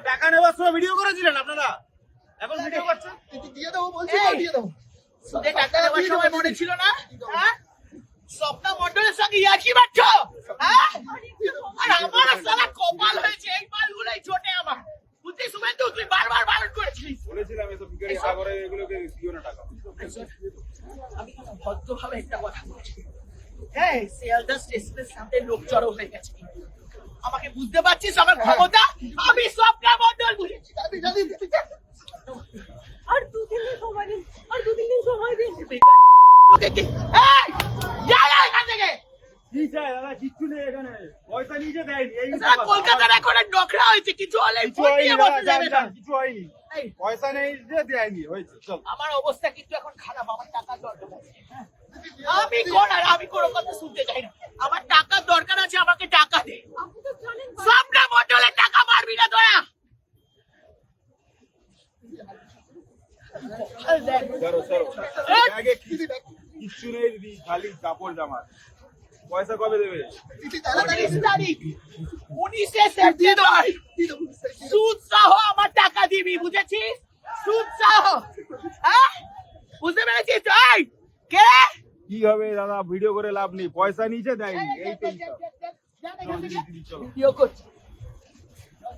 টাকা নেওয়ার সময় ভিডিও করেছিলেন আপনারা, এখন ভিডিও করছেন? দিয়ে দেবো বলছি, দিয়ে দেবো। টাকা নেওয়ার সময় মনে ছিল না? স্বপ্না মন্ডলের সঙ্গে ইয়ার্কি মারছ? আর আমার সারা কপাল হয়েছে, এই মালগুলোই ছোটে আমার। বুঝলি শুভেন্দু, তুই বারবার বারণ করেছিস। বলেছিলাম এসব ভিখারি সাগরে এগুলোকে দিও না টাকা। আমি ভদ্রভাবে একটা কথা বলছি। হ্যাঁ, শিয়ালদা স্টেশনের সামনে লোক জড়ো হয়ে গেছে। আমাকে বুঝতে পারছিস আমার ক্ষমতা? আমি স্বপ্না মন্ডল বুঝেছি। আর দুদিন সময় দিন, আর দুদিন সময় দিন। কলকাতার এখন নকরা হয়েছে, কিছু হলে পয়সা নেই যে দেয়নি হয়েছে। আমার অবস্থা কিন্তু এখন খারাপ, আমার টাকার দরকার আছে। আমি কোন আর আমি কোনো কথা শুনতে চাই না। আমার টাকার দরকার আছে, আমাকে টাকা দে। স্বপ্না মন্ডলের টাকা মারবি না দয়া। কিচ্ছু নেই দিদি, খালি কাপড় জামা। পয়সা কবে দেবে? 19 তারিখ, 19 সেপ্টেম্বর। সুদ সহ আমার টাকা দিবি, বুঝেছিস? সুদ সহ। হ্যাঁ, বুঝতে পেরেছিস? এই কে কি হবে দাদা, ভিডিও করে লাভ নেই, পয়সা নিচে দেয়নি। এই তো ভিডিও করছি।